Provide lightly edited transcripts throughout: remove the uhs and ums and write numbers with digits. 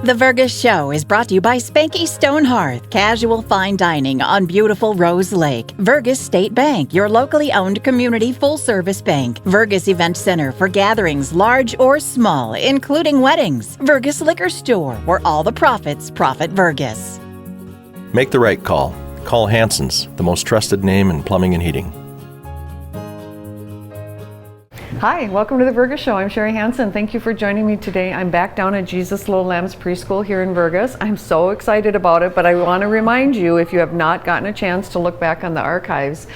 The Vergas Show is brought to you by Spanky Stone Hearth, casual fine dining on beautiful Rose Lake. Vergas State Bank, your locally owned community full-service bank. Vergas Event Center for gatherings large or small, including weddings. Vergas Liquor Store, where all the profits profit Vergas. Make the right call. Call Hanson's, the most trusted name in plumbing and heating. Hi, welcome to the Vergas Show. I'm Sherry Hanson. Thank you for joining me today. I'm back down at Jesus Little Lambs Preschool here in Vergas. I'm so excited about it, but I want to remind you, if you have not gotten a chance to look back on the archives,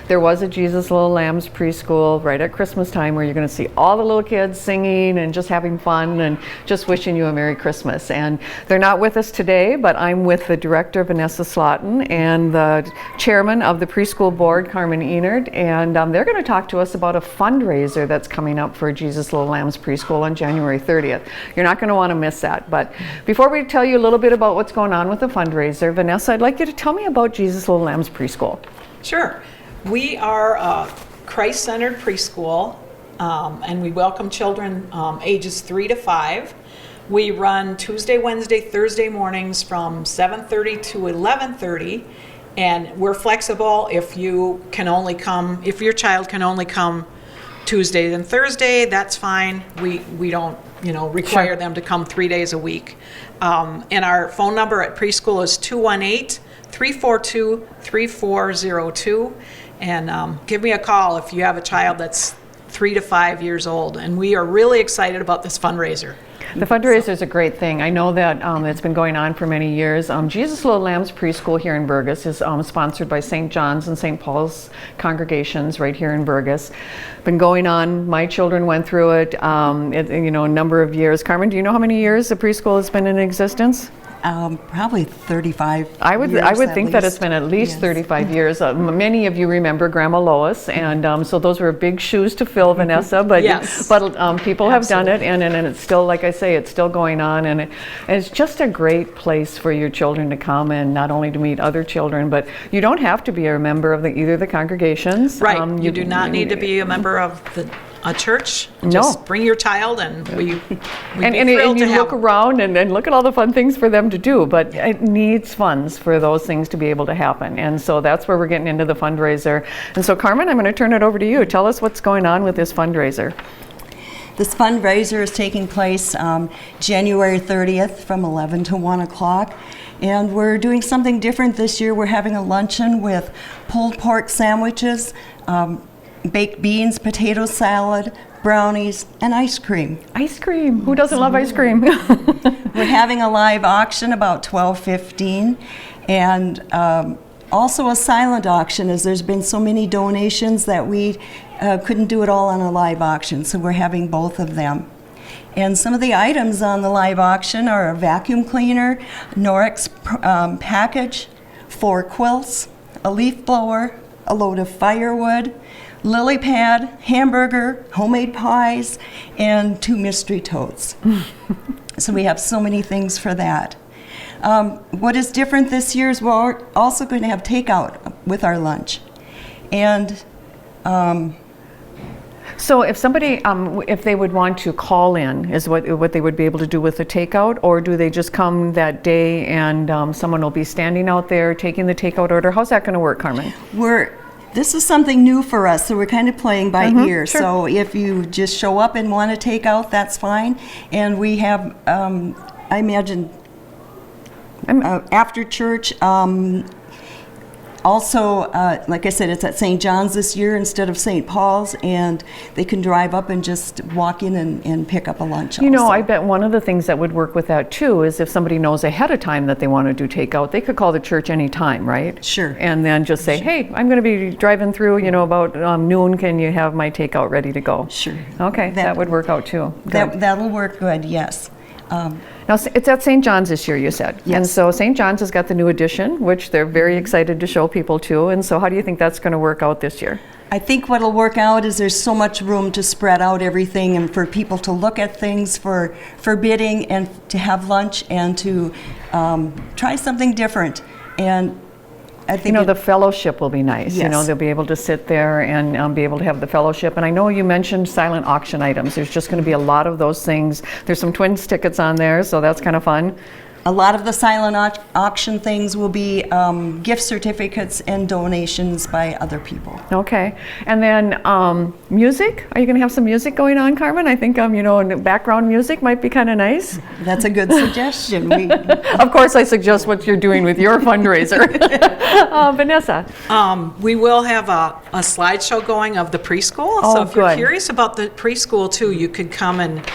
there was a Jesus Little Lambs Preschool right at Christmas time where you're going to see all the little kids singing and just having fun and just wishing you a Merry Christmas. And they're not with us today, but I'm with the director, Vanessa Slotin, and the chairman of the preschool board, Carmen Enard, and they're going to talk to us about a fundraiser that's coming up for Jesus Little Lambs Preschool on January 30th. You're not going to want to miss that. But before we tell you a little bit about what's going on with the fundraiser, Vanessa, I'd like you to tell me about Jesus Little Lambs Preschool. Sure. We are a Christ-centered preschool, and we welcome children ages 3 to 5. We run Tuesday, Wednesday, Thursday mornings from 7:30 to 11:30, and we're flexible. If your child can only come Tuesday and Thursday, that's fine. We don't require them to come 3 days a week. And our phone number at preschool is 218-342-3402. And give me a call if you have a child that's 3 to 5 years old. And we are really excited about this fundraiser. The fundraiser is a great thing. I know that it's been going on for many years. Jesus Little Lambs Preschool here in Vergas is sponsored by St. John's and St. Paul's congregations right here in Vergas. Been going on. My children went through it, a number of years. Carmen, do you know how many years the preschool has been in existence? Probably 35 I would think that it's been at least 35 years. Many of you remember Grandma Lois, and so those were big shoes to fill, Vanessa, but yes. People have done it, and it's still, like I say, it's still going on, and it's just a great place for your children to come and not only to meet other children, but you don't have to be a member of either the congregations. Right, you do not need to be a member of a church. Just bring your child, and we'd be thrilled you to have look around and look at all the fun things for them to do, but it needs funds for those things to be able to happen, and so that's where we're getting into the fundraiser. And so Carmen, I'm going to turn it over to you. Tell us what's going on with this fundraiser. This fundraiser is taking place January 30th from 11 to 1 o'clock. And we're doing something different this year. We're having a luncheon with pulled pork sandwiches, baked beans, potato salad, brownies, and ice cream. Ice cream. Who doesn't love ice cream? We're having a live auction about 12:15, and also a silent auction, as there's been so many donations that we couldn't do it all on a live auction, so we're having both of them. And some of the items on the live auction are a vacuum cleaner, Norix package, 4 quilts, a leaf blower, a load of firewood, lily pad, hamburger, homemade pies, and 2 mystery totes. So we have so many things for that. What is different this year is we're also going to have takeout with our lunch. And so if somebody, if they would want to call in, is what they would be able to do with the takeout, or do they just come that day and someone will be standing out there taking the takeout order? How's that going to work, Carmen? This is something new for us, so we're kind of playing by ear. Sure. So if you just show up and want to take out, that's fine. And we have, I imagine, after church, also, like I said, it's at St. John's this year instead of St. Paul's, and they can drive up and just walk in and pick up a lunch. I bet one of the things that would work with that too is if somebody knows ahead of time that they want to do takeout, they could call the church any time, right? Sure. And then just say, hey, I'm going to be driving through, about noon. Can you have my takeout ready to go? Sure. Okay, that would work out too. That'll work good, yes. Now, it's at St. John's this year, you said. Yes. And so St. John's has got the new addition, which they're very excited to show people to. And so how do you think that's going to work out this year? I think what'll work out is there's so much room to spread out everything and for people to look at things for bidding and to have lunch and to try something different. And I You think know, the fellowship will be nice. You know, Yes. they'll be able to sit there and be able to have the fellowship. And I know you mentioned silent auction items. There's just going to be a lot of those things. There's some Twins tickets on there, so that's kind of fun. a lot of the silent auction things will be gift certificates and donations by other people. Okay. And then music? Are you going to have some music going on, Carmen? I think, you know, background music might be kind of nice. That's a good suggestion. Of course, I suggest what you're doing with your fundraiser. Vanessa? We will have a slideshow going of the preschool. Oh, so if you're good. curious about the preschool too, you could come and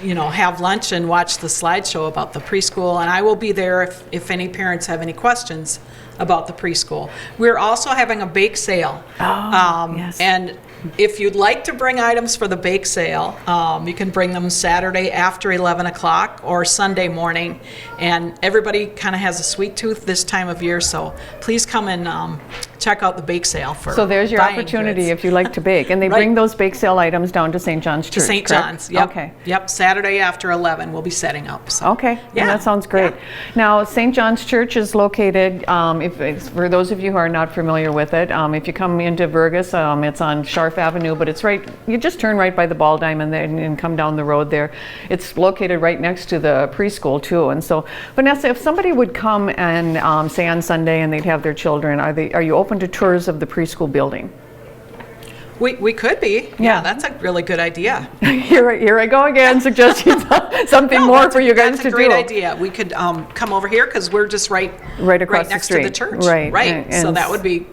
have lunch and watch the slideshow about the preschool. And I will be there if any parents have any questions about the preschool. We're also having a bake sale. Yes. And if you'd like to bring items for the bake sale, you can bring them Saturday after 11 o'clock or Sunday morning. And everybody kind of has a sweet tooth this time of year, so please come and check out the bake sale for So there's your buying opportunity goods. if you like to bake. And they Right. bring those bake sale items down to St. John's Church, To St. correct? John's, yep. Okay. Yep, Saturday after 11, we'll be setting up. So. Okay, Yeah. and that sounds great. Yeah. Now, St. John's Church is located, for those of you who are not familiar with it, if you come into Vergas, it's on Scharf Avenue, but it's right, you just turn right by the ball diamond and come down the road there. It's located right next to the preschool too. And so, Vanessa, if somebody would come and say on Sunday and they'd have their children, are you open to tours of the preschool building? We could be. Yeah. Yeah, that's a really good idea. Here I go again, suggesting something No, more that's- for you guys that's to a great do. idea. We could come over here because we're just right Across the next street. to the church. Right. Right. So And that would be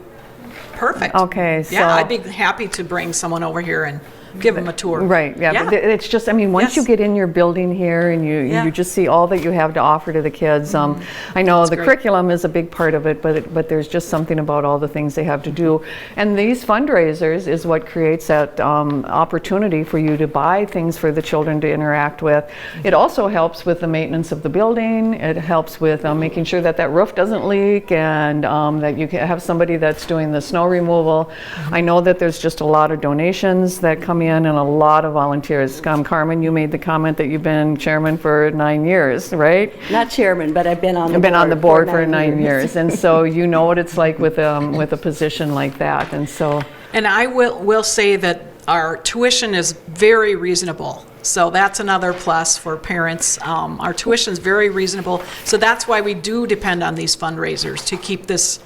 perfect. Okay, so. Yeah, I'd be happy to bring someone over here and give them a tour. Right, yeah, but it's just, I mean, once you Yes. get in your building here and Yeah. you just see all that you have to offer to the kids. I know the great. curriculum is a big part of it, but there's just something about all the things they have to do. And these fundraisers is what creates that opportunity for you to buy things for the children to interact with. It also helps with the maintenance of the building. It helps with making sure that that roof doesn't leak and that you can have somebody that's doing the snow removal. I know that there's just a lot of donations that come in and a lot of volunteers. Carmen, you made the comment that you've been chairman for 9 years, right? Not chairman, but I've been on the You've board. been on the board for 9 years, and so you know what it's like with a position like that, and so. And I will say that our tuition is very reasonable. So that's another plus for parents. Our tuition is very reasonable. So that's why we do depend on these fundraisers to keep this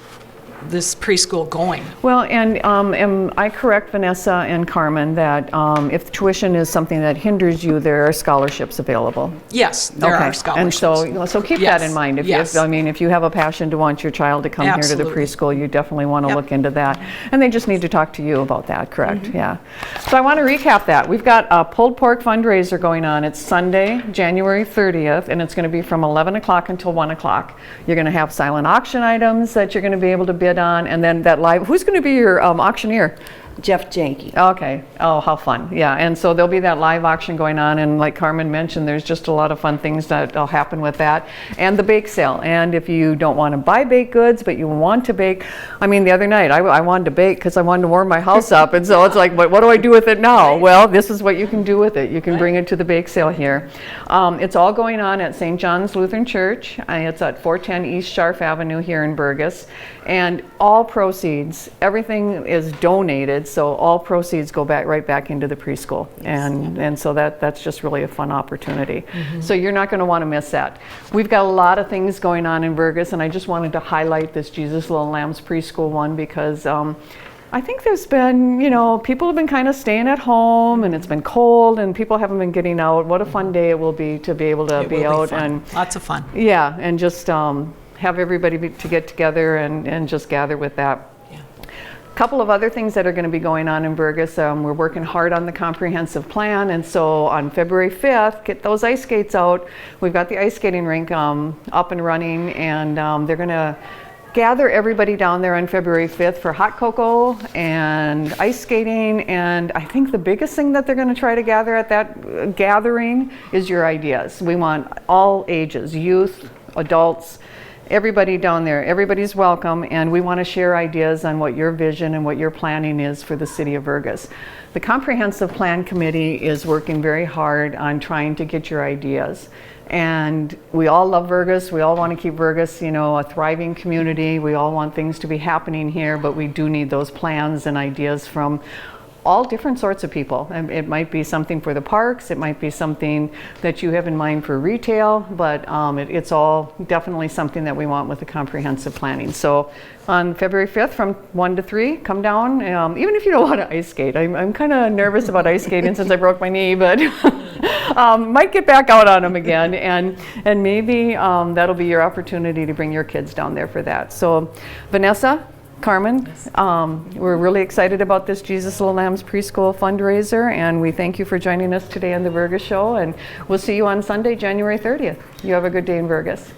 preschool going. Well, and am I correct, Vanessa and Carmen, that if tuition is something that hinders you, there are scholarships available? Yes, there Okay. are scholarships. And so keep that in Yes, mind. yes. If you have a passion to want your child to come here to the Absolutely. preschool, you definitely want to Yep. look into that. And they just need to talk to you about that, correct? Mm-hmm. Yeah. So I want to recap that. We've got a pulled pork fundraiser going on. It's Sunday, January 30th, and it's going to be from 11 o'clock until 1 o'clock. You're going to have silent auction items that you're going to be able to bid on, and then that live, who's going to be your auctioneer? Jeff Janke. Okay. Oh, how fun. Yeah. And so there'll be that live auction going on. And like Carmen mentioned, there's just a lot of fun things that'll happen with that. And the bake sale. And if you don't want to buy baked goods, but you want to bake, I mean, the other night I wanted to bake because I wanted to warm my house up. And so it's like, what do I do with it now? Well, this is what you can do with it. You can bring it to the bake sale here. It's all going on at St. John's Lutheran Church. It's at 410 East Scharf Avenue here in Vergas. And all proceeds, everything is donated. So all proceeds go right back into the preschool, and so that's just really a fun opportunity. So you're not going to want to miss that. We've got a lot of things going on in Vergas, and I just wanted to highlight this Jesus Little Lambs preschool one because I think there's been, people have been kind of staying at home, and it's been cold, and people haven't been getting out. What a fun day it will be to be able to It be will out fun. and Lots of fun. yeah, and just have everybody to get together and just gather with that. A couple of other things that are going to be going on in Vergas. We're working hard on the comprehensive plan, and so on February 5th, get those ice skates out. We've got the ice skating rink up and running, and they're going to gather everybody down there on February 5th for hot cocoa and ice skating. And I think the biggest thing that they're going to try to gather at that gathering is your ideas. We want all ages, youth, adults, everybody down there. Everybody's welcome, and we want to share ideas on what your vision and what your planning is for the city of Vergas. The Comprehensive Plan Committee is working very hard on trying to get your ideas. And we all love Vergas. We all want to keep Vergas, a thriving community. We all want things to be happening here, but we do need those plans and ideas from all different sorts of people. And it might be something for the parks, it might be something that you have in mind for retail, but it's all definitely something that we want with the comprehensive planning. So on February 5th from 1 to 3, come down, even if you don't want to ice skate. I'm kind of nervous about ice skating since I broke my knee, but might get back out on them again, and maybe that'll be your opportunity to bring your kids down there for that. So Vanessa, Carmen, we're really excited about this Jesus Little Lambs Preschool fundraiser, and we thank you for joining us today on the Vergas Show, and we'll see you on Sunday, January 30th. You have a good day in Vergas.